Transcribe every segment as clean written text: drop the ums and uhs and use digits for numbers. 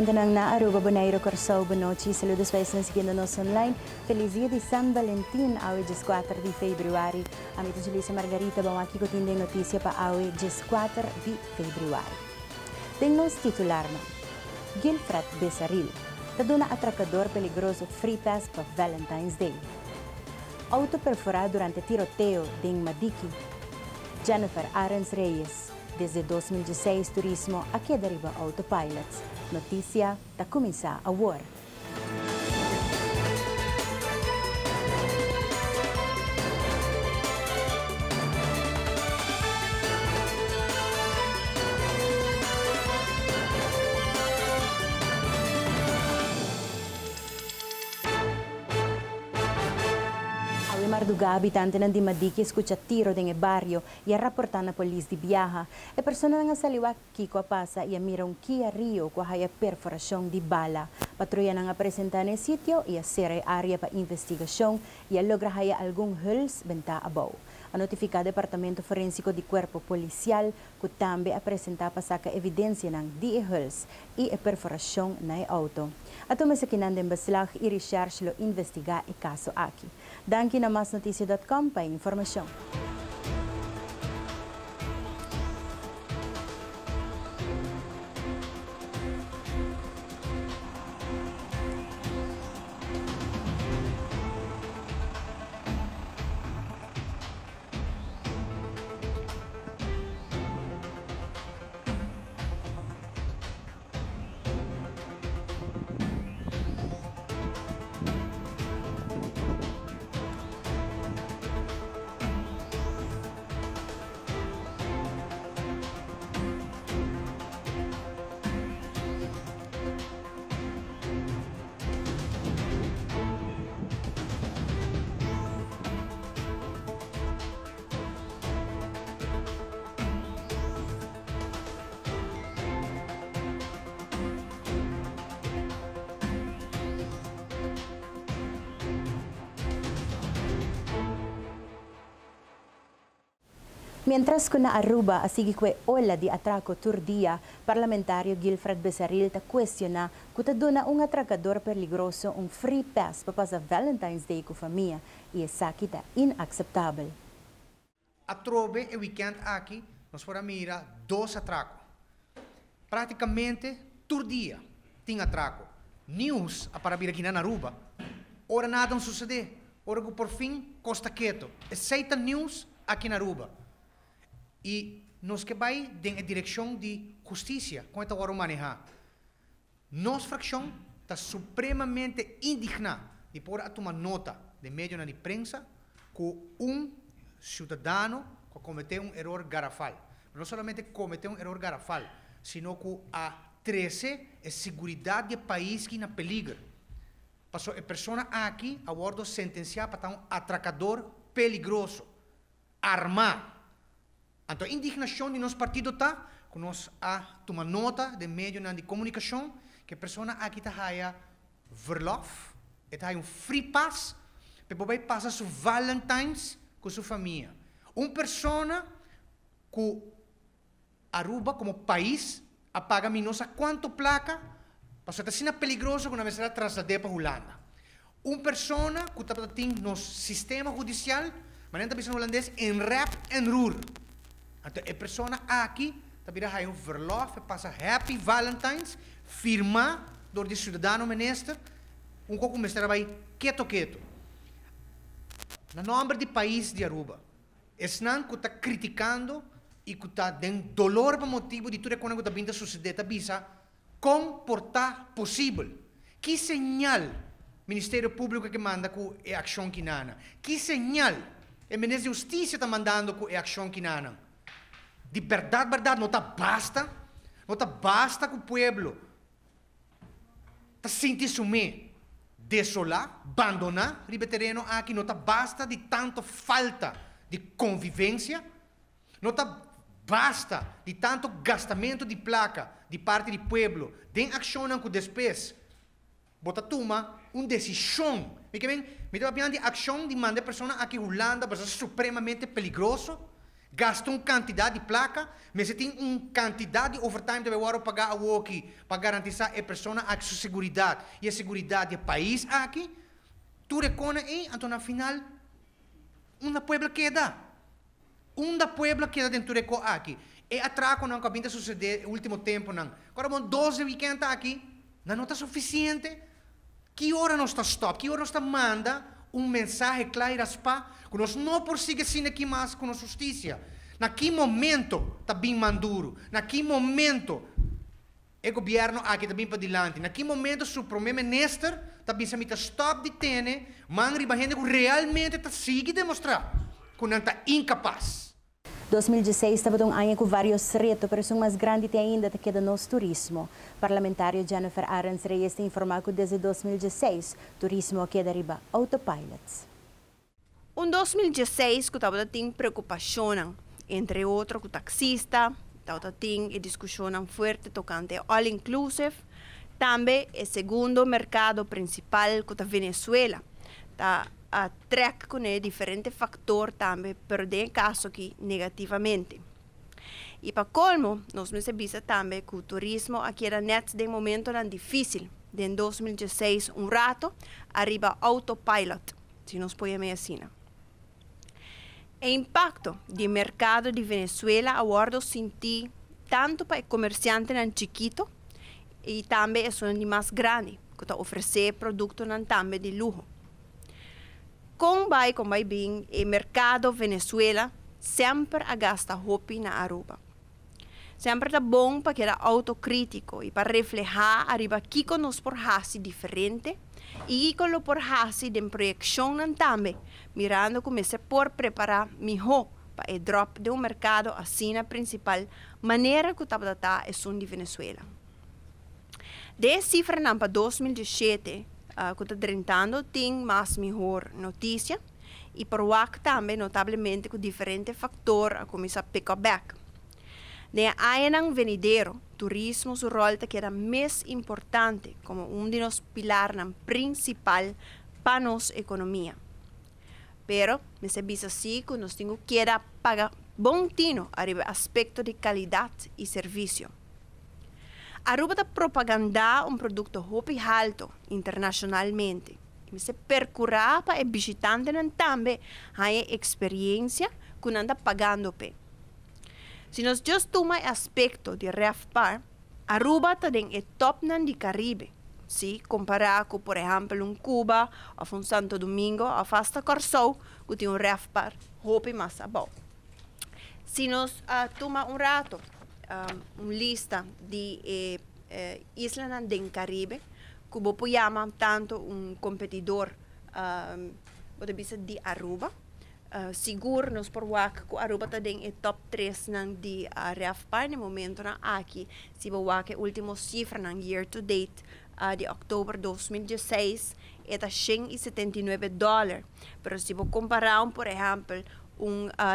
Mantenang na Aruba Bonaire Corsao Bonochi. Saludos pa sa seguindo-nos online. Feliz dia de San Valentín, awe 4 de Februari. Amito Julissa Margarita, bang aqui ko tindeng notícia pa awe 4 de Februari. Tingnos titular na. Gilfred Besaril, taduna atracador peligroso free pass para Valentine's Day. Auto perforado durante tiroteo de Madiki. Jennifer Arens Reyes, desde 2016 turismo aqui deriva autopilots. Notícia da começar a war. Marduga, habitante ng Dimadiki, escucha tiro ng barrio e a raportar na polis de Biaha. E persona nga sa liwak Kiko pasa e a mirong Kia Rio kwa haya perforasyon de bala. Patrulla nga apresentar ng sitio e a sere área pa investigasyon e a logra haya algung huls benta abaw. A notificado Departamento Forensico de Cuerpo Policial que também apresentar pasaka evidência ng di huls e a perforasyon na auto. Ato masakinan din baslag e research lo investigar e kaso aqui. Danke na masnoticia.com para informasyon. Mientras que na Aruba, así que ola di atraco turdia, parlamentario Gilfred Besaril ta questiona que dona un atracador peligroso un free pass para pasar Valentine's Day com família e essa aqui tá inacceptável. A trove e weekend aqui, nós fora mira 2 atracos. Praticamente, turdia tem atraco. News a para vir aqui na Aruba. Ora nada não sucede. Ora que por fim, costa quieto. Aceita news aqui na Aruba. E nós que vai em direção de justiça, como está agora manejar. Nossa fração está supremamente indignada de por a tomar nota de meio na imprensa que cidadão que cometeu erro garrafal. Não somente cometeu erro garrafal, sino que a 13 é segurança do país que na peligro. Passou a pessoa aqui a bordo sentenciada para um atracador peligroso, armado. Então, a indignação de nosso partido está, que nós tomar nota de meio de comunicação, que a pessoa aqui está verlof, está free pass, para poder passar seu Valentine's com sua família. Uma pessoa que Aruba, como país, apaga minosa quanto placa, para ser assim peligroso quando a pessoa trasladar para a Holanda. Uma pessoa que está no sistema judicial, mas não está holandês, em rap e rur. Então, a pessoa aqui também verlof, passa Happy Valentine's, firma do cidadão ministro, pouco mais vai quieto. No nome do país de Aruba, estão que está criticando e que está dando dolor por motivo de tudo o que está vindo a suceder, bisa comportar possível. Que sinal o Ministério Público que manda com a ação que nana? Que sinal o Ministério da Justiça está mandando com a ação que nana? De verdade, não está basta que o povo está sentindo desolar, abandonar o terreno aqui, não está basta de tanto falta de convivência, não está basta de tanto gastamento de placa de parte do povo, de ação que depois bota toma uma decisão, me estava pensando de ação de mandar pessoas aqui Holanda, mas é supremamente perigoso. gasta uma quantidade de placa, mas tem uma quantidade de overtime que vai pagar a walkie para garantir a pessoa a sua segurança e a segurança do país aqui. Tu reconhece, então na final, uma puebla queda. Uma puebla queda dentro do reco aqui. E atraco não acabou de suceder no último tempo não. Agora vamos 12 weekend aqui, não está suficiente. Que hora nós está stop? Que hora nós está manda mensagem claro para que nós não prosseguir assim aqui mais com a justiça. Naquele momento está bem maduro. Naquele momento o governo aqui está bem para diante. Naquele momento o primeiro-ministro está bem se stop de tene, mas a gente realmente está seguindo demonstrar que não está incapaz. 2016 estava um ano com vários retos, mas o mais grande ainda é que nosso turismo. Parlamentário Jennifer Arens Reyes tem informado que desde 2016 turismo queda riba autopilots. Em 2016 que estava tendo preocupação, entre outros com taxista, estava tendo discussão forte tocante all inclusive, também o segundo mercado principal que é Venezuela. A track com diferentes fatores também, pero em caso que negativamente. E para colmo, nós me visa também que o turismo aqui era net de momento não difícil. Em 2016, rato, arriba autopilot, se nós podemos assim. O impacto do mercado de Venezuela agora senti tanto para o comerciante não chiquito e também é um mais grande, que oferece produtos também de luxo. Com vai bem, o mercado Venezuela sempre gasta hopi na Aruba. Sempre é bom para que era autocrítico e para reflejar arriba que nos por hasi diferente e que lo por hasi de projeção também, mirando como se por preparar melhor para o drop de mercado assim na principal maneira que está é som de Venezuela. De cifra para 2017 que está tentando tem mais melhor notícia e por WAC também notavelmente com diferentes fatores a começar a pick up back. De ainda venidero, turismo su rol que era mais importante como de los pilares principal para nossa economia. Pero me se visa assim que nós temos que pagar bom tino a aspecto de qualidade e serviço. Aruba da propaganda produto hopi alto internacionalmente. Me se percurar para o visitante também a experiência que não anda pagando pe. Se nós just toma aspecto de RevPAR, Aruba está em top de Caribe. Se comparar com, por exemplo, Cuba, ou Santo Domingo, ou Fasta Corsou, que tem RevPAR hopi mais abaixo. Se nós toma rato, uma lista de islas do Caribe, que você chama tanto competidor de Aruba. Seguro nos por WAC que Aruba está em top 3 de RevPAR no momento aqui. Se você WAC a última cifra no year to date de outubro 2016 é $179. Mas se você comparar, por exemplo,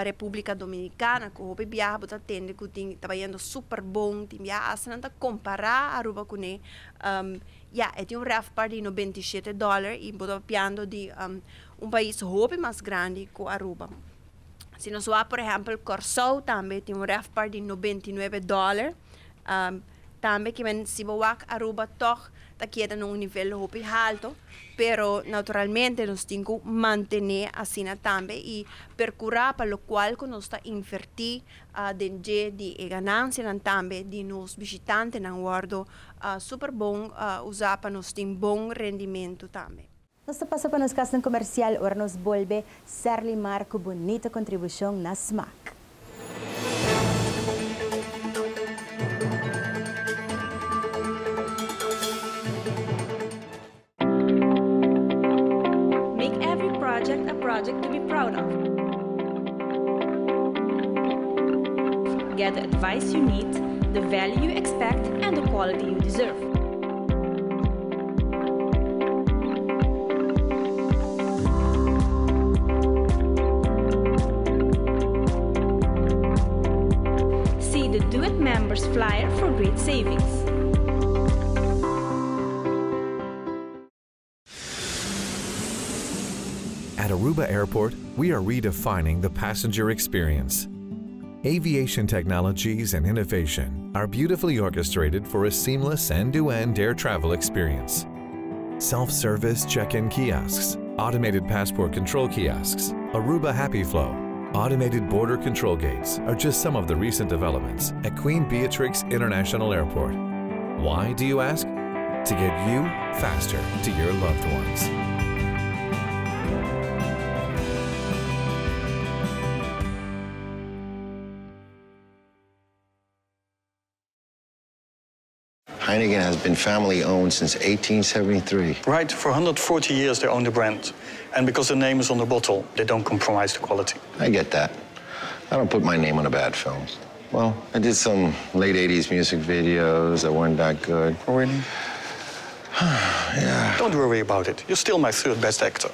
República Dominicana, que o viaja está tendo que está indo super bom, tem viaja não comparar Aruba com é RevPAR de $97 e está piando de país hope mais grande que Aruba. Se nós vamos, por exemplo, Corsou também tem RevPAR de $99. Também que se você Aruba toch está queda num nível hope alto, pero naturalmente nós temos que manter assim também e percurar para o qual que nós está invertir de ganância também de nos visitantes não guardo super bom usar para nós ter bom rendimento também. Nós passa para nos casas comercial, ora nos volve Serlimar com bonita contribuição na SMAC. Make every project a project to be proud of. Get the advice you need, the value you expect, and the quality you deserve. See the Do It Members flyer for great savings. At Aruba Airport, we are redefining the passenger experience. Aviation technologies and innovation are beautifully orchestrated for a seamless end-to-end air travel experience. Self-service check-in kiosks, automated passport control kiosks, Aruba Happy Flow, automated border control gates are just some of the recent developments at Queen Beatrix International Airport. Why, do you ask? To get you faster to your loved ones. Heineken has been family-owned since 1873. Right, for 140 years they own the brand. And because the name is on the bottle, they don't compromise the quality. I get that. I don't put my name on a bad film. Well, I did some late 80s music videos that weren't that good. Oh, really? Yeah. Don't worry about it. You're still my third best actor.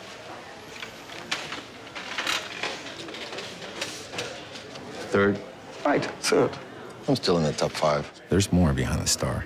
Third? Right, third. I'm still in the top 5. There's more behind the star.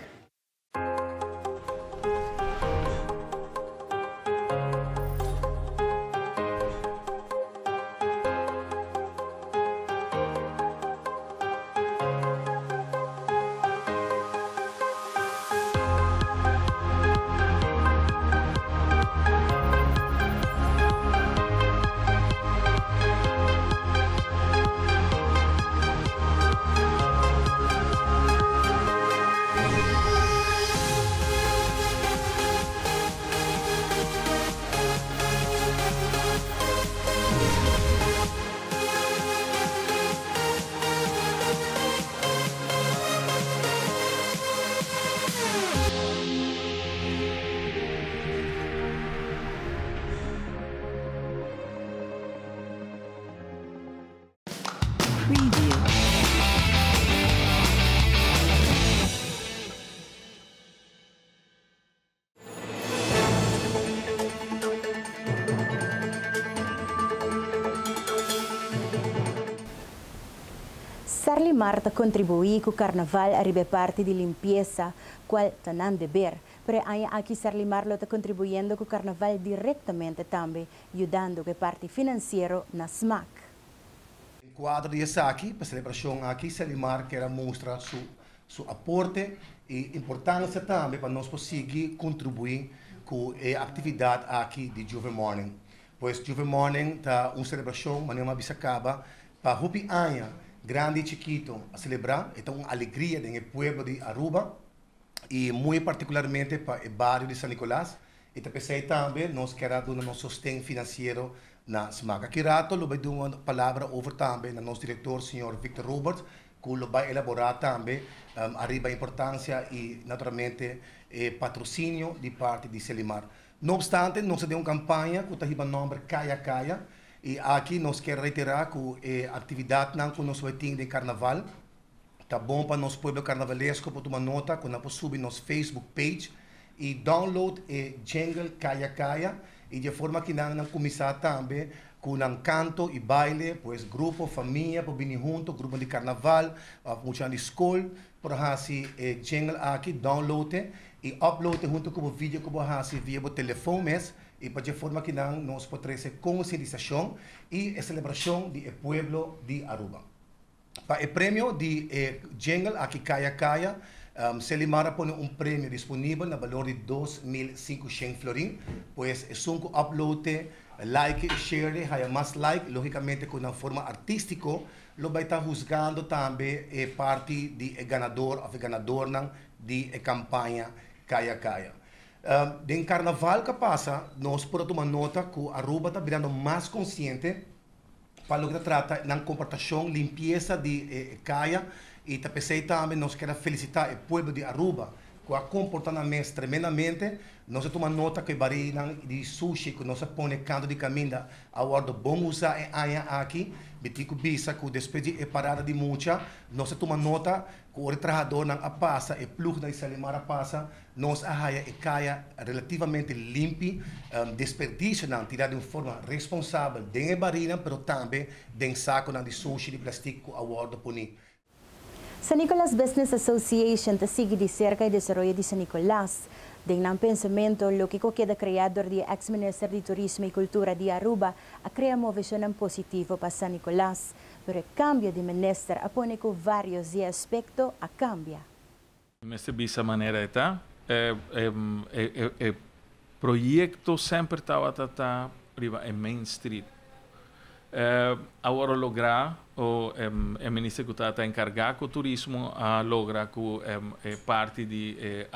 Sarlimar ta contribuir com o carnaval arriba parte de limpeza, qual ta não dever. Pero aqui Sarlimar lo está contribuyendo com o carnaval diretamente também, ajudando com a parte financeira na SMAC. O quadro de aqui, para a celebração aqui, Sarlimar quer mostrar seu aporte e importância também para nós conseguir contribuir com a atividade aqui de Juve Morning. Pois Juve Morning está uma celebração, mas não bisacaba, para Rupi Anha, grande e chiquito, a celebrar. Então, uma alegria no povo de Aruba e muito particularmente para o bairro de São Nicolás. E também nós queremos dar um sustento financeiro na SMAC. Aqui rato, eu vou dar uma palavra over também no nosso diretor, Sr. Victor Roberts, que vai elaborar também arriba a importância e, naturalmente, patrocínio de parte de Sarlimar. Não obstante, nós temos uma campanha que está o nome Kaya Kaya. E aqui nós queremos reiterar que a atividade que nós vamos ter de carnaval está bom para nosso povo carnavalesco, para tomar nota, quando nós subir nosso Facebook page e download o jingle Kaya Kaya e de forma que nós começar também com um canto e baile, pois grupo, família, para vir junto, grupo de carnaval, muita de escola, para fazer o jingle aqui, download e upload junto com o vídeo que você via o telefone e para de forma que nós podemos ter conscientização e a celebração do povo de Aruba. Para o prêmio de jingle aqui Kaya Kaya, Sarlimar põe um prêmio disponível no valor de 2.500 florins, pois é um upload, like, share, haya mais like, logicamente com uma forma artística, lo vai estar juzgando também parte de ganador ou ganadora de campanha Kaya Kaya. De carnaval que passa, nós podemos tomar nota que a Aruba está virando mais consciente para o que trata na comportação, limpeza de Kaya e também nós queremos felicitar o povo de Aruba com a comportamento tremendamente. Nós tomamos nota que barina de sushi que nós põe canto de caminho a hora bom usar aqui, betico bisa que depois de parada de muita, nós tomamos nota que o trabalhador não passa e plug da Sarlimar passa, nós arraia e caia relativamente limpo, desperdício não tirar de uma forma responsável de barina, mas também de saco de sushi de plástico a hora punir. San Nicolás Business Association te sigue de cerca o desenvolvimento de San Nicolás. De un pensamento, lo que queda creador de ex-ministro de Turismo y Cultura de Aruba a crear una visión positiva para San Nicolás, pero el cambio de ministro apone con varios aspectos a cambiar. Nesta bisa maneira está, projeto sempre estava em Main Street. Agora lograr o ministro que está encarregado com o turismo a lograr que parte de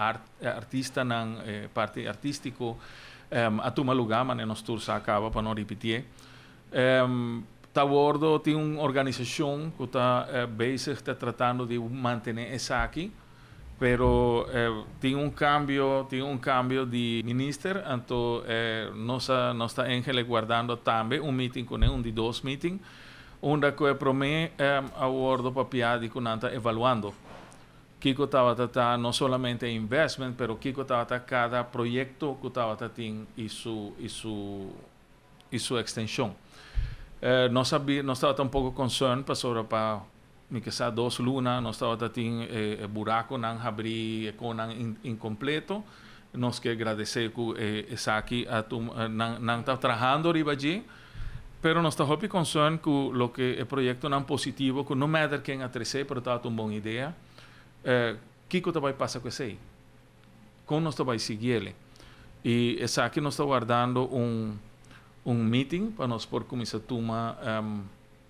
artista nan parte artístico a tomar lugar, mas nos tours acaba para não repetir. Tabordo tem uma organização que está bezig tratando de manter isso aqui. Pero tem um cambio de ministro, então nós está guardando também meeting com ele, de 2 meetings, onde que para mim a ordem papel de que nós está evaluando. Kiko estava não somente investment, pero Kiko estava cada projeto que estava tem e sua extensão. Nós estava um pouco concerned para mi kasa 2 lunas, nós estava tem buraco não abrir com incompleto. Nós que agradecer que essa aqui não está trabalhando riba pero nós está hopi concern que lo que o projeto não positivo, que não matter quem atrese, pero está uma boa ideia. Kiko vai passar com isso? Como nós vai seguir ele? E essa aqui nós está guardando meeting para nós por começar a tomar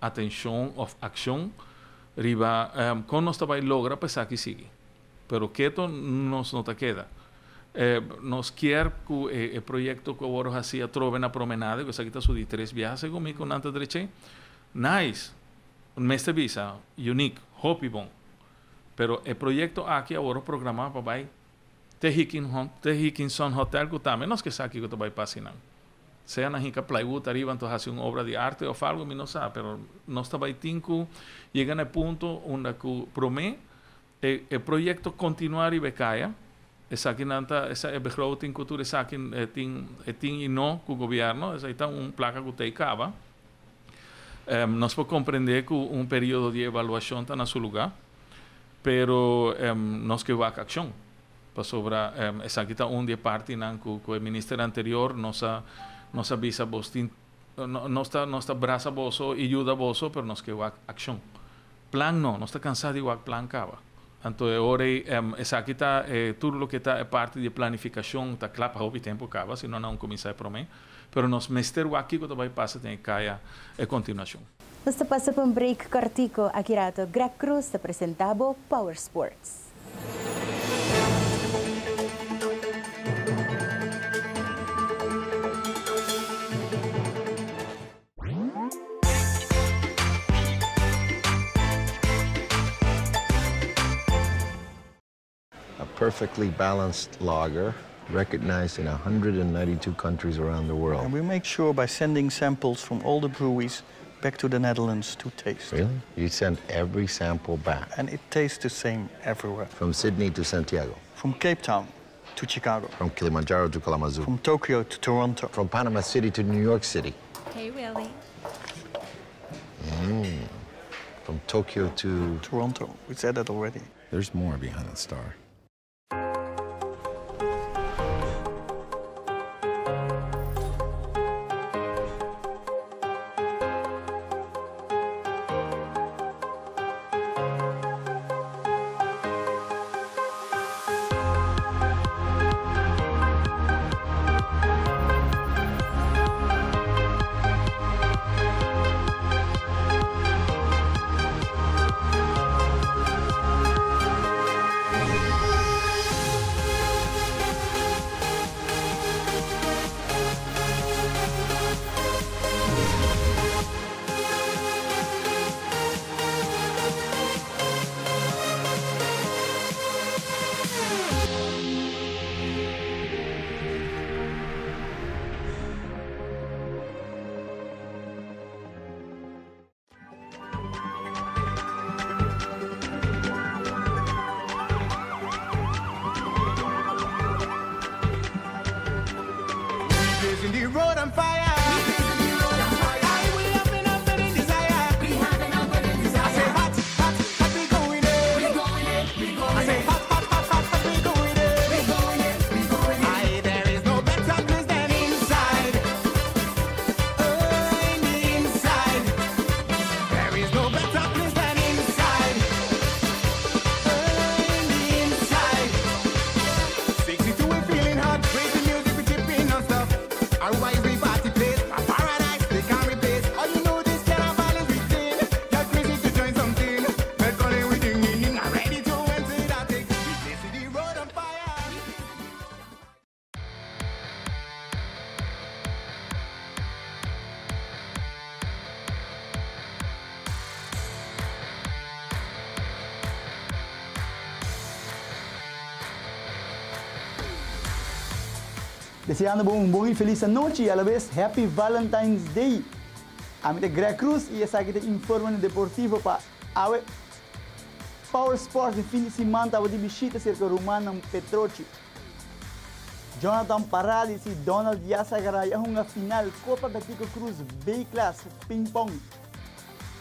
atenção ou ação riba con nós vai lograr pensar que sigue, pero que nos não queda. Nós quer que o projeto que agora fazia trove na promenada, que aqui está só de 3 viagens comigo na direita, nice, mestre visa, unique, hopi bom, pero o projeto aqui agora programado para vai te Hickinson Hotel que também nós que aqui que vai passar sea na hinca plywood arriba, então hace uma obra de arte ou algo, não sabe, pero nós também temos chega no ponto onde que promete o projeto continuar e becaia, essa aqui nanta, essa é begroting cultura, essa aqui tem e não com o governo, essa está placa que tem cava. Nós podemos compreender que período de avaliação está no seu lugar, pero nós que vai a ação para sobre essa aqui está de parte não com o ministro anterior, nós avisa vos nossa braça boso e ajuda boso, pero nós que vai ação. Plan não, nós está cansado de vai plan cava. Então agora essa aqui está tudo o que está é parte de planificação, está claro para o tempo cava, senão não começar a prometer. Pero nós mestre aqui que vai passar tem que cair a continuação. Nós passa para break cortico aqui rato. Greg Cruz te apresentava Power Sports. Perfectly balanced lager, recognized in 192 countries around the world. And we make sure by sending samples from all the breweries back to the Netherlands to taste. Really? You send every sample back? And it tastes the same everywhere. From Sydney to Santiago? From Cape Town to Chicago. From Kilimanjaro to Kalamazoo? From Tokyo to Toronto. From Panama City to New York City? Hey, Willie. From Tokyo to... Toronto. We said that already. There's more behind the star. Deseando um bom e feliz noite e a la vez Happy Valentine's Day. A mim é Greg Cruz e essa aqui é Informe Deportivo para a Power Sports de fim de semana estava de visita cerca de Romano Petroci. Jonathan Paradis e Donald Yassagaray a uma final Copa Betico Cruz B-Class Ping Pong.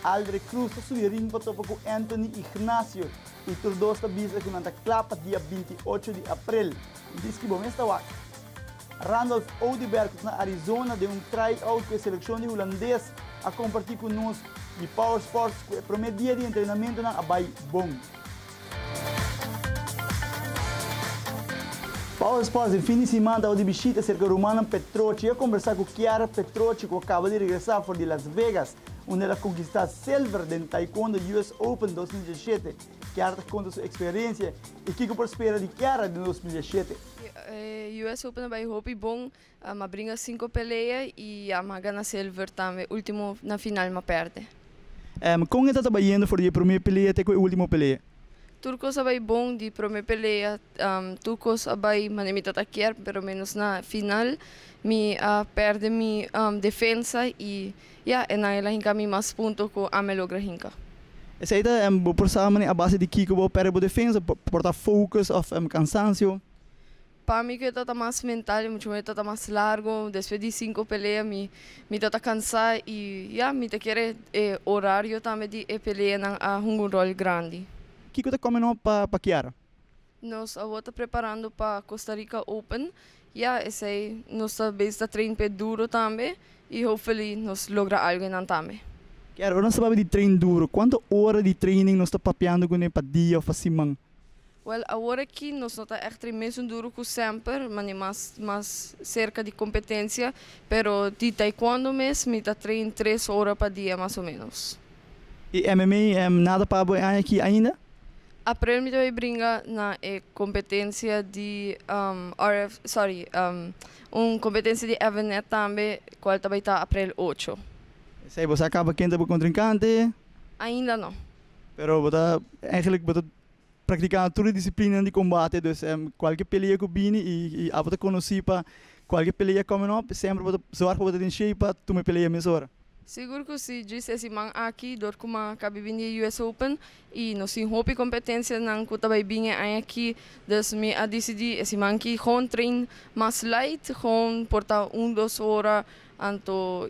Aldre Cruz subiu para topo com Anthony Ignacio e todos da bisa que manda clapa dia 28 de abril. Diz que bom está lá. Randolph Oudeberg na Arizona de tryout com a seleção de holandês a compartilhar conosco de Power Sports com o primeiro dia de treinamento na Abai Bom. Power Sports em fim de semana estava de visita cerca de Romano Petroci a conversar com Chiara Petroci que acaba de regressar de Las Vegas onde ela conquistou silver em Taekwondo US Open 2017. Chiara conta sua experiência e o que você espera de Chiara de 2017. US Open vai hopi bom, ma bringa 5 peleia e ma gana silver também, último na final ma perde. Como está trabalhando para a primeira peleia até a última peleia? Turcos vai bom de primeira peleia, Turcos vai manemita taquer, pero menos na final mi perde mi defesa e na ela hinca mi mais ponto ko a melogra hinca. Essa ida por saber a base de Kiko vou perde a defesa, portar focus of cansancio. Para mim que está mais mental, muito mais está mais largo, depois de 5 peleas me está cansado e me te quer horário também de peleia a um rol grande. O que está comendo para Chiara? Nós estamos preparando para Costa Rica Open, esse nós está treinando duro também e hopefully nós logra algo não também. Chiara, nós sabemos de treino duro, quantas horas de training nós está papeando com ele para dia ou para semana? Well, agora aqui nós não está echt mesmo duro que sempre, mas mais cerca de competência, pero de taekwondo mesmo, me está treinando 3 horas para dia mais ou menos. E MMA nada para aqui ainda? April me vai brincar na competência de competência de Evenet também, qual também está April 8. Sei, você acaba quente para contrincante? Ainda não. Pero você eigenlijk praticando toda a disciplina de combate, então qualquer peleia que vem e a você conhecer para qualquer peleia coming up, sempre você sorte para ter shape para tomar peleia mesmo hora. Seguro que se diz esse man aqui, dor como acaba vindo US Open e nós temos hope competência não que também vinha aqui, então me a decidir esse man que com trein mais light, com portar 1-2 horas, então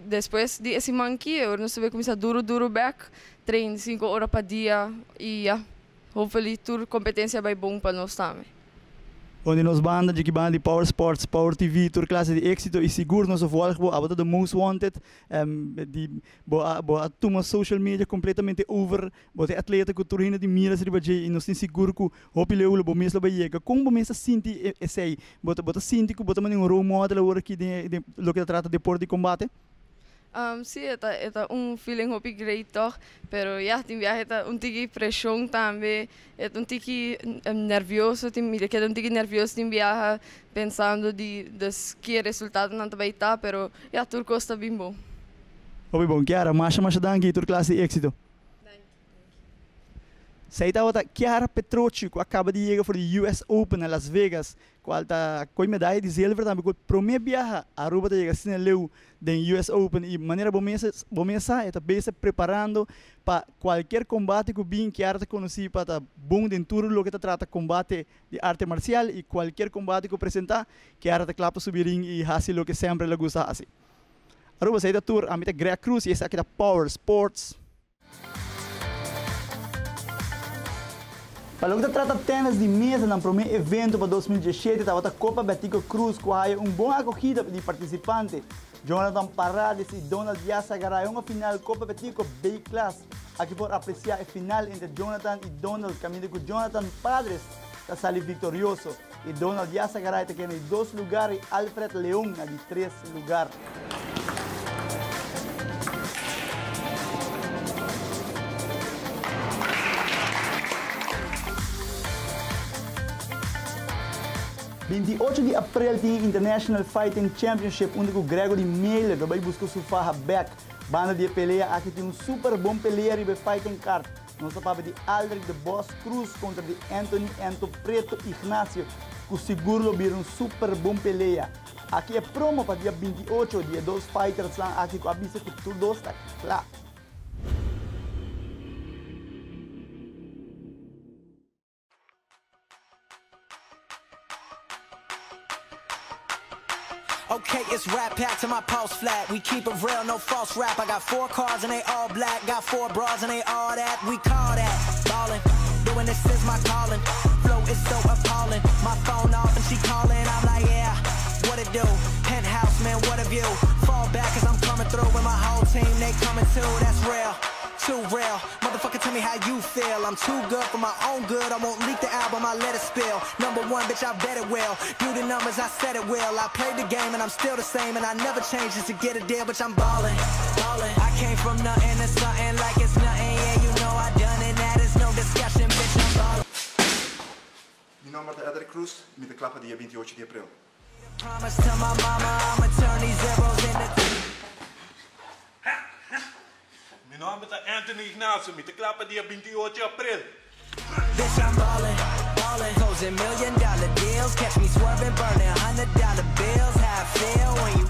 depois de esse man que eu não sei começar duro back, trein 5 horas para dia e hopefully tur competência vai bom para nós também. Onde nós banda de Power Sports, Power TV, tur classe de êxito e seguro nós volgamos a the most wanted, boa turma social media completamente over, boa atleta que turina de miras de baje e nós tem seguro que hopi leu bo mesmo vai chega. Como mesmo senti esse, bota senti que bota um role model agora aqui de lo que trata de deporte de combate. Sí, é feeling hopi great toch, pero tem viaje tiki pressão também, tiki nervioso, me queda tiki nervioso tem viaje pensando de que resultado não vai estar, pero tudo está bem bom. Hopi bom, Chiara, mais danke tur classe de êxito. Sei que Chiara Petroci acaba de chegar para o US Open em Las Vegas, qual está com medalha de silver também, com o primeiro viaje a Aruba de chegar sem leu do US Open e maneira bomesa está bem se preparando para qualquer combate que bem Chiara está conhecida para estar bom dentro do que trata combate de arte marcial e qualquer combate que apresentar Chiara está claro para subir e fazer o que sempre lhe gusta fazer. Aruba sei da tour a mim é Greg Cruz e essa aqui é Power Sports. Para o que trata tênis de mesa no primeiro evento para 2017, estava a Copa Betico Cruz, com uma boa acolhida de participantes. Jonathan Paradis e Donald Yassagaray, uma final Copa Betico B-Class. Aqui por apreciar a final entre Jonathan e Donald, caminho com Jonathan Paradis, que saiu vitorioso. E Donald Yassagaray tem 2 lugares e Alfred León de 3 lugares. Dia 28 de abril tem International Fighting Championship, onde o Gregory Miller vai buscar sua farra back. Banda de peleia, aqui tem super bom peleia e fighting card. Nós estamos de Aldrich de Boss Cruz contra de Anthony Preto Ignacio, que seguro vir super bom peleia. Aqui é promo para dia 28, dia 2 fighters lá, aqui com a bisa que tudo dois está lá. Okay, it's rap pack to my pulse flat. We keep it real, no false rap. I got 4 cars and they all black. Got 4 bras and they all that. We call that ballin'. Doing this is my calling. Flow is so appalling. My phone off and she calling. I'm like, yeah, what it do? Penthouse, man, what a view. Fall back cause I'm coming through with my whole team. They coming too, that's real. Too real. Motherfucker, tell me how you feel. I'm too good for my own good. I won't leak the album, I let it spill. #1, bitch, I bet it will. Do the numbers, I said it will. I played the game and I'm still the same. And I never changed just to get a deal, bitch, I'm ballin', ballin'. I came from nothing to something like it's nothing. Yeah, you know I done it, that is no discussion, bitch, I'm ballin'. Meu nome é Edric Cruz e me declaro dia 28 de abril. Promise to my mama, I'ma turn these zeros into... Meu nome é Anthony Ignacio, me declaro dia 28 de abril. Bitch, I'm ballin', ballin', closing $1 million deals. Catch me swerving, burning $100 bills. How I feel when you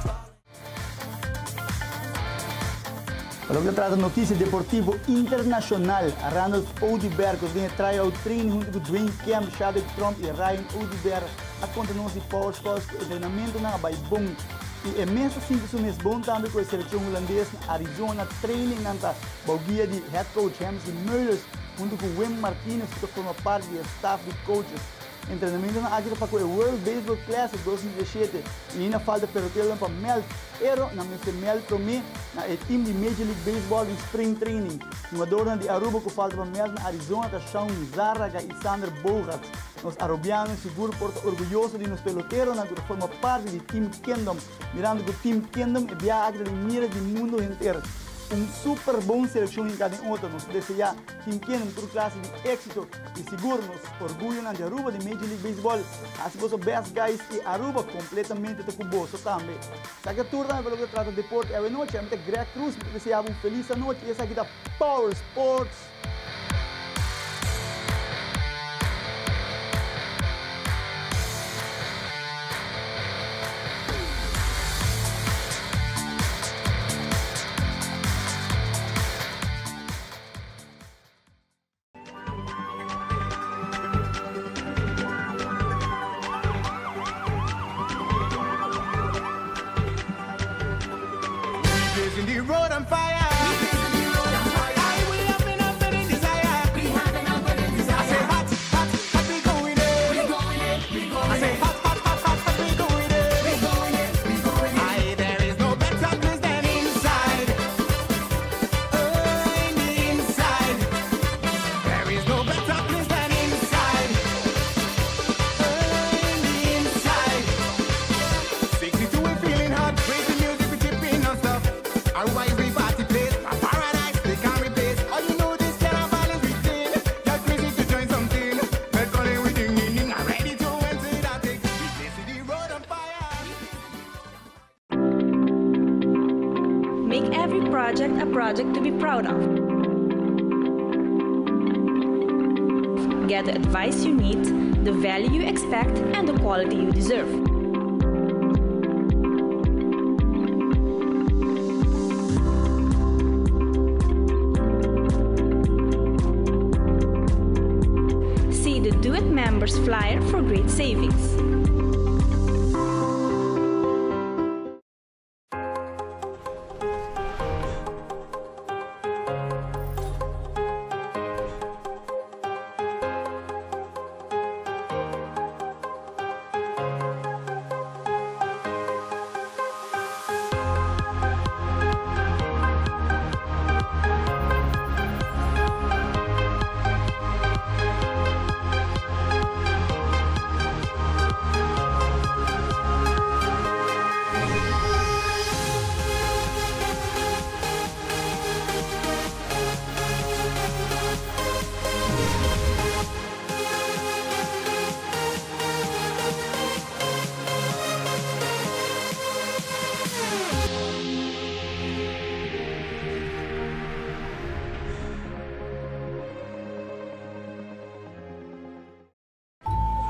Para que trata notícia deportivo internacional, Arnold Oudibert, que tem tryout training junto com Dwayne Kemp, Chadwick Trump e Ryan Oudibert, a continuar de Power Sports, o treinamento na vai bom. E é mesmo assim que isso bom também com a seleção holandesa na Arizona, training na guia de head coach Hamsy Mullers, junto com Wim Martinez, que forma parte do staff de coaches. Em treinamento na área para o World Baseball Classic 2017 e ainda falta perguntar para Mel Ero na Mr. Mel Promé na time de Major League Baseball em Spring Training. Jogador de Aruba que falta para Mel na Arizona está Sean Zarraga e Sander Bogart. Os arubianos seguro portam orgulhoso de nos peloteiros na que forma parte do Team Kingdom. Mirando que o Team Kingdom é viagem de mira do mundo inteiro. Super bom seleção em cada outro. Nós desejamos Team Kingdom por classe de êxito e seguro nos orgulho na Aruba de Major League Baseball. Assim você best guys e Aruba completamente te cuboso também. Essa que turma pelo que trata de deporte é a noite, é Greg Cruz, desejamos uma feliz noite e essa aqui da Power Sports. blazing the road on fire. Make every project a project to be proud of. Get the advice you need, the value you expect, and the quality you deserve. See the Do It Members flyer for great savings.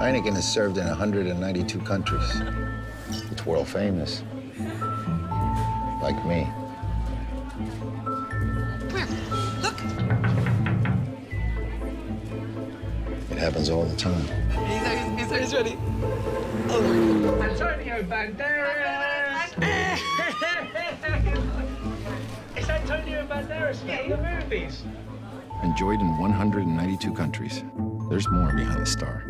Heineken is served in 192 countries. It's world famous. Like me. Where? Look. It happens all the time. He's ready. Oh. Antonio Banderas! It's Antonio Banderas from the movies. Enjoyed in 192 countries. There's more behind the star.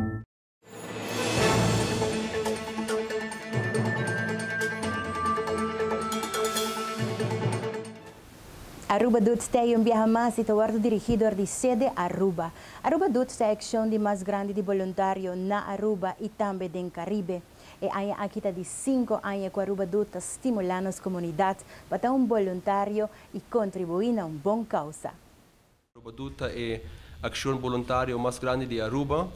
Aruba Dut tem viaja mais e está dirigido de sede Aruba. Aruba Dut é a ação de mais grande de voluntário na Aruba e também no Caribe. E aqui está de 5 anos que Aruba Dut está estimulando as comunidades para ter voluntário e contribuir a uma boa causa. Aruba Dut é a ação voluntária mais grande de Aruba.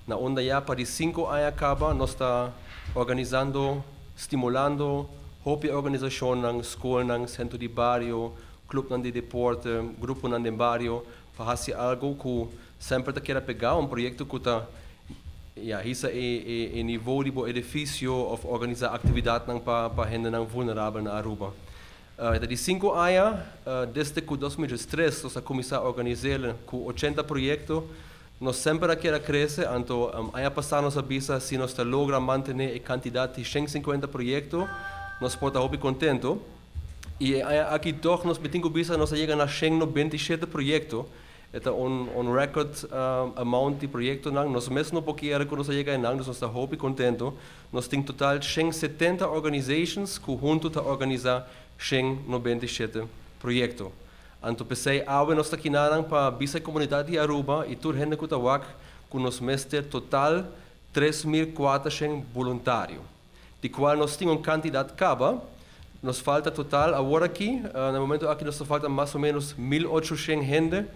Na onda já para 5 anos acaba, nós está organizando, estimulando, a organização na escola, centro de bairro, clube de deporte, grupo de barrio, para fazer algo que sempre quer pegar projeto que está isso é nível de edifício ou organizar atividade para gente vulnerável na Aruba. De 5 anos, desde 2003, nós começamos a organizar com 80 projetos. Nós sempre queremos crescer, então, ano passado nós avisa se nós logramos manter a quantidade de 150 projetos, nós podemos estar contentes. E aqui toch nós metemos bisa nós chegamos a 197 projetos. É um record amount de projetos nós mesmo porque era quando nós chegamos nós estamos contentes. Nós temos total 170 organizations que juntos a organizar 197 projetos. Então pensei agora nós aqui para bisa comunidade de Aruba e tudo gente que está aqui que nós mestre total 3.400 voluntários. De qual nós temos uma quantidade caba. Nos falta total, agora aqui, no momento aqui nos falta mais ou menos 1.800 gente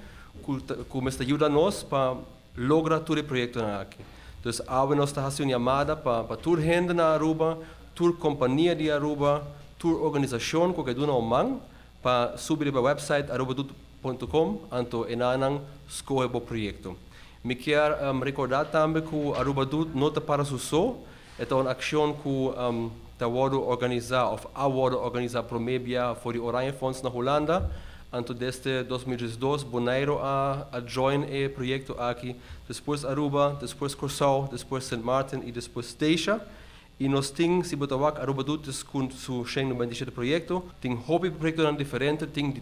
que me ajuda nós para lograr todo o projeto aqui. Então, agora nós estamos fazendo uma chamada para toda gente na Aruba, toda companhia de Aruba, toda organização que dá uma mão para subir para o website arubadut.com, então escolher o projeto. Me quero recordar também que Aruba Dut não está para só, é uma ação que organizar promébia voor de Oranje Fonds na Holanda. Então, desde 2002, Bonaire a join o projeto aqui. Depois Aruba, depois Curaçao, depois St. Martin e depois Deixa. E nós temos, se botar aqui, Aruba Dut com seu 197 projeto. Tem hobby projetos diferentes, tem de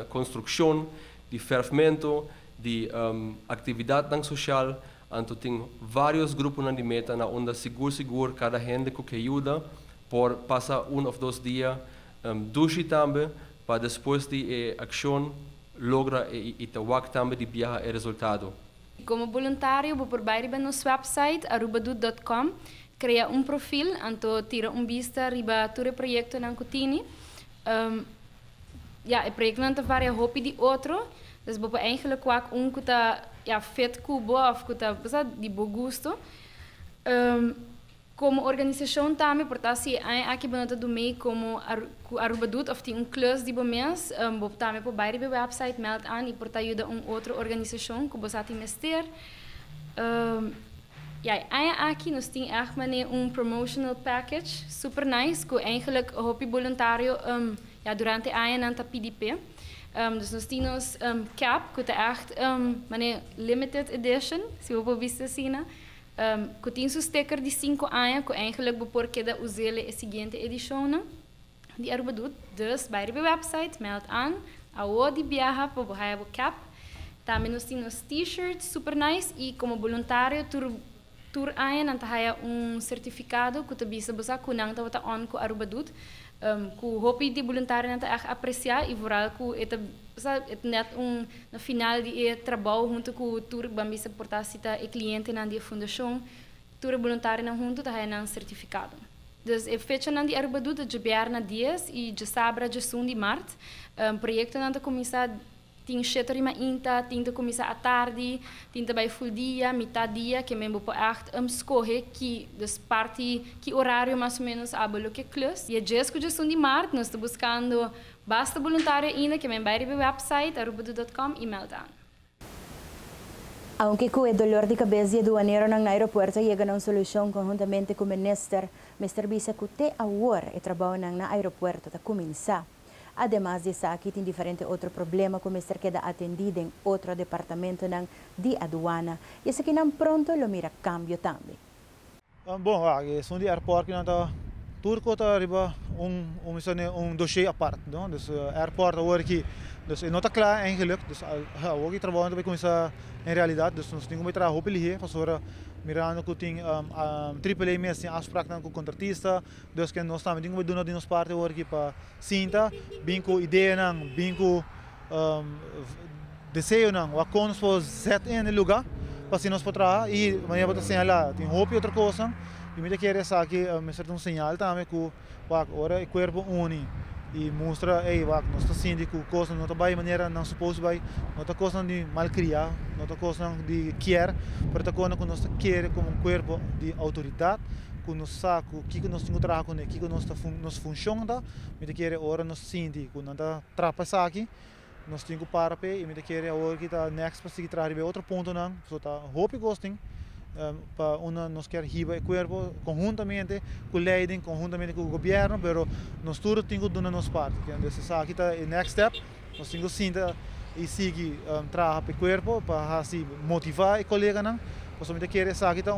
construção, de ferramenta, de atividade social. Então, tem vários grupos de meta na onda seguro, cada gente que ajuda. Por passar 1 ou 2 dias duche também, para depois de ação logra e também de viajar o resultado. Como voluntário, vou por baixo no nosso website arubadut.com, cria perfil, então tira vista riba todo o projeto na Cutini. O projeto não varia hobby de outro, dus vou eigenlijk que está feito cubo ou que está de bom gosto. Como organização também, portanto, aqui banata do meio como Aruba Dut, ou tem klus de bomens, também por baixo do website meld aan e portanto ajuda outra organização que você tem mester. Aqui nós temos promotional package super nice, que eigenlijk hobby voluntário durante a ano na PDP. Dus nós temos cap, que é echt limited edition, se você vista assim. Que tem um sticker de 5 anos, que eigenlijk por cada usar a seguinte edição de Aruba Dut. Dus bij de website meld aan, ao de viaja para o cap. Também nós temos t-shirts super nice e como voluntário tur anos nós certificado que também se você kunang tawata on com Aruba Dut. Que o hobby de voluntário não está apreciar e vooral que é net no final de trabalho junto com o tour bambisa portacita e cliente na de fundação tour voluntário na junto tá na certificado. Dus é fecha na de Aruba Dut de Biarna dias e de sabra de de março projeto não tá começar tem chetorima inta, tem que começar à tarde, tem também full dia, metade dia, que mesmo pode escolher que das parte que horário mais ou menos abalo que klus. E a dia que de março nós estamos buscando basta voluntário ainda que mesmo vai no website arubadut.com e meld aan. Aunque com o dolor de cabeça do aduaneiro no aeroporto chega a uma solução conjuntamente com o ministro, Mr. Bisa que até agora o trabalho no aeroporto está começar. Además de aqui tem diferente outro problema que o Mr. queda atendido em outro departamento de aduana. E esse aqui não pronto lo mira cambio também. Bom, são de aeroporto que não está turco está arriba dossier apart, não? Dus aeroporto hoor aqui, dus não está claro eigenlijk, dus hoor trabalho também começar em realidade, dus nós temos que trabalhar hoop hier, pastora mirando que tem AAA mês tem afspraak com o contratista, dus que nós também temos que doen de nossa parte hoor aqui para cinta, bem com ideia não, bem com desejo não, o que nós podemos zetten no lugar, para se nós podemos e amanhã vamos señalar, tem hoop outra coisa. E me quer essa aqui, me certo sinal também que agora o corpo une e mostra, nós está sendo que coisa não está bem maneira não suposto bem, não está coisa de malcriar, não está coisa de querer, porque quando nós quer como um corpo de autoridade, que nós sabe o que nós temos que trabalhar com ele, o que nós funciona, me quer agora nós sente que não está trabalhando aqui, nós temos que parar e me quer agora que está next para seguir trabalhar outro ponto não, só está hope ghosting. Para nós quer riba o corpo conjuntamente com a leiding, conjuntamente com o governo, pero nós todos temos que dar nossa parte. Então, aqui está o next step, nós temos que sentar e seguir trabalhar para o corpo, para assim motivar o colega não. Nós também quer essa aqui está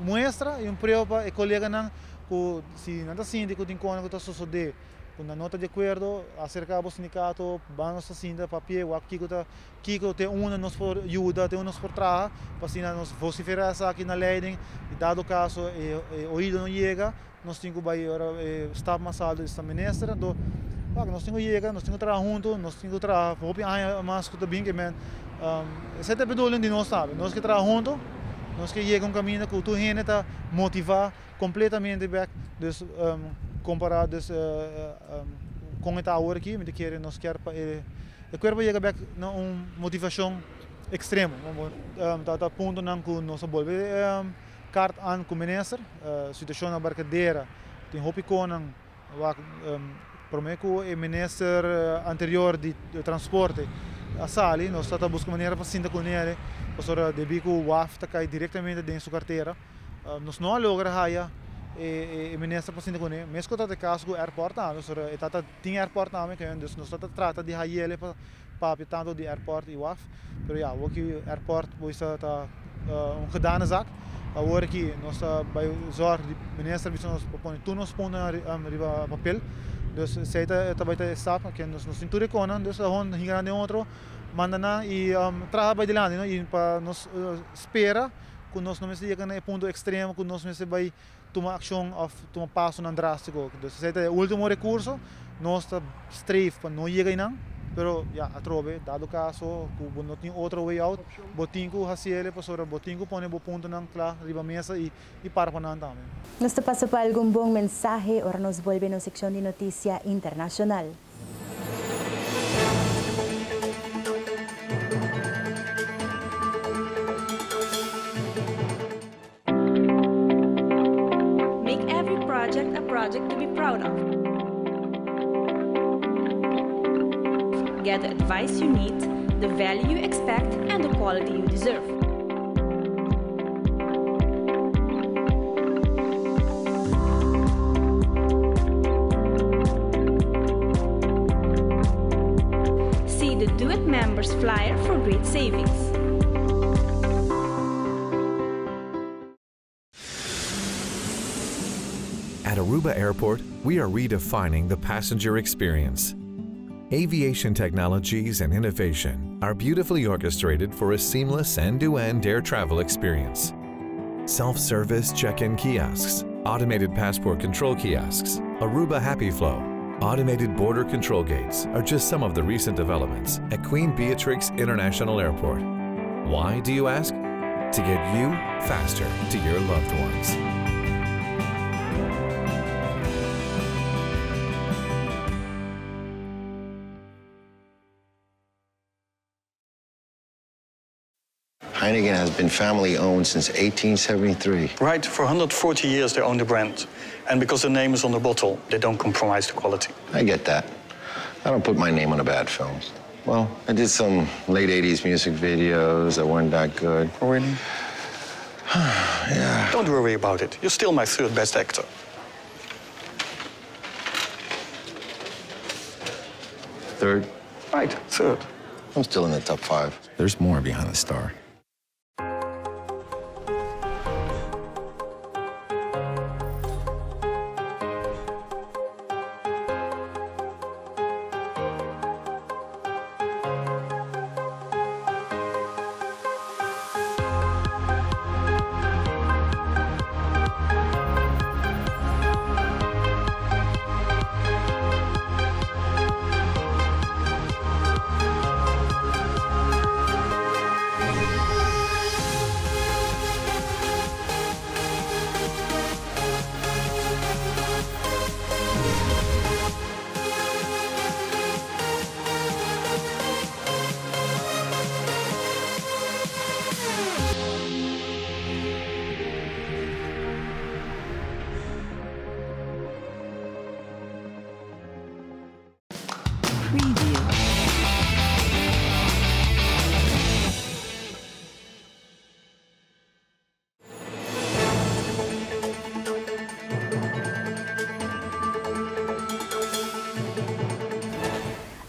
mostra e prova para o colega não, que se não está sentindo que tem coisa que está sucedendo, com a nota de acordo acerca do sindicato, vamos assim da papel, aqui que tem nos por ajuda, tem nos por trabalhar, para assim nós vociferar essa aqui na leiding, e dado caso o ouvido não chega, nós temos que vai estar mais alto esta ministra, então nós temos que chegar, nós temos que trabalhar juntos, nós temos que trabalhar, hope mais que também que men, essa é a bedoeling de nós sabe, nós que trabalhar juntos, nós que chega caminho que tu gente está motivar completamente back, dus comparados com esta hora aqui, me quer nós quer o corpo chega back na motivação extrema, tá ponto não que nós volve carta an com o ministro, situação na barcadeira, tem hopi conan, prometo o ministro anterior de transporte a sali, nós está buscando maneira para sentar com ele, para debi que o WAF tá cai diretamente dentro sua carteira, nós não logra raia e ministro para sentar com ele, mesmo que tá de caso com o aeroporto, nós está tem aeroporto também, que nós está trata de raia ele para tanto de aeroporto e WAF, pero ja, o que aeroporto pois tá gedane zaak. Agora que nós está bij zorg de minister bisa nos propõe tudo nos põe na papel, dus sei tá vai ter staff que nos cintura conan, dus hon hinga de outro manda na e trabalha by de lado, e para nos espera que nós não chega no ponto extremo, que nós não vai tomar ação ou tomar passo não drástico. Dus sei tá o último recurso, nós está streef para não chegar não. Pero ja, atrobe, dado caso, que não tem outro way out, botinho haciele, pastora, botinho põe o ponto na clara, riba mesa e para para não também. Nós te passa para algum bom mensagem, ora nos volve na secção de notícia internacional. Make every project a project to be proud of. Get the advice you need, the value you expect, and the quality you deserve. See the Do It Members flyer for great savings. At Aruba Airport, we are redefining the passenger experience. Aviation technologies and innovation are beautifully orchestrated for a seamless end-to-end air travel experience. Self-service check-in kiosks, automated passport control kiosks, Aruba Happy Flow, automated border control gates are just some of the recent developments at Queen Beatrix International Airport. Why, do you ask? To get you faster to your loved ones. Heineken has been family-owned since 1873. Right, for 140 years they own the brand. And because the name is on the bottle, they don't compromise the quality. I get that. I don't put my name on a bad film. Well, I did some late 80s music videos that weren't that good. Oh, really? Yeah. Don't worry about it. You're still my third best actor. Third? Right, third. I'm still in the top 5. There's more behind the star.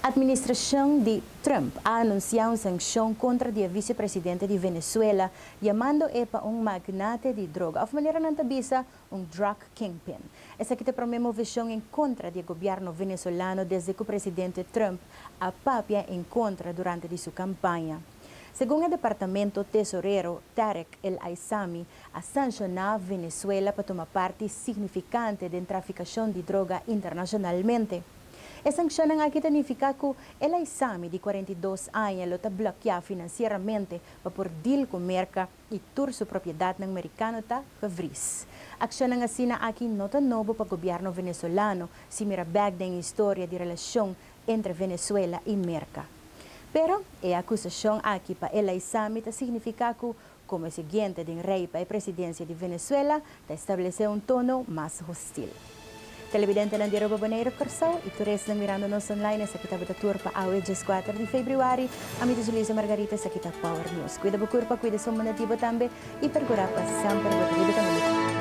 A administração de Trump ha anunciado sanção contra o vice-presidente de Venezuela, chamando-o para magnate de droga, ou maneira não tabisa, drug kingpin. Essa que te promoção em contra do governo venezolano desde que o presidente Trump apapia em contra durante sua campanha. Segundo o Departamento Tesoreiro, Tarek El Aissami ha sancionado Venezuela para tomar parte significante da traficação de droga internacionalmente. A sanção aqui significa que El Aissami, de 42 anos, está bloqueado financeiramente para por deal com merca e tur sua propriedade americana está favoris. A ação assim aqui não é novo para o governo venezuelano, se mira back da história de relação entre Venezuela e merca. Pero a acusação aqui para El Aissami significa que, como seguinte do rei para a presidência de Venezuela, estabeleceu tono mais hostil. Televidente ng Diro Babaneiro Corsao, itures na mirando-nos online sa kita tour pa awe 4 de February. Amito si Luisa Margarita sa kita Power News. Cuida bukur pa, cuida sa manatibo tambe, ipergura pa sa pergura.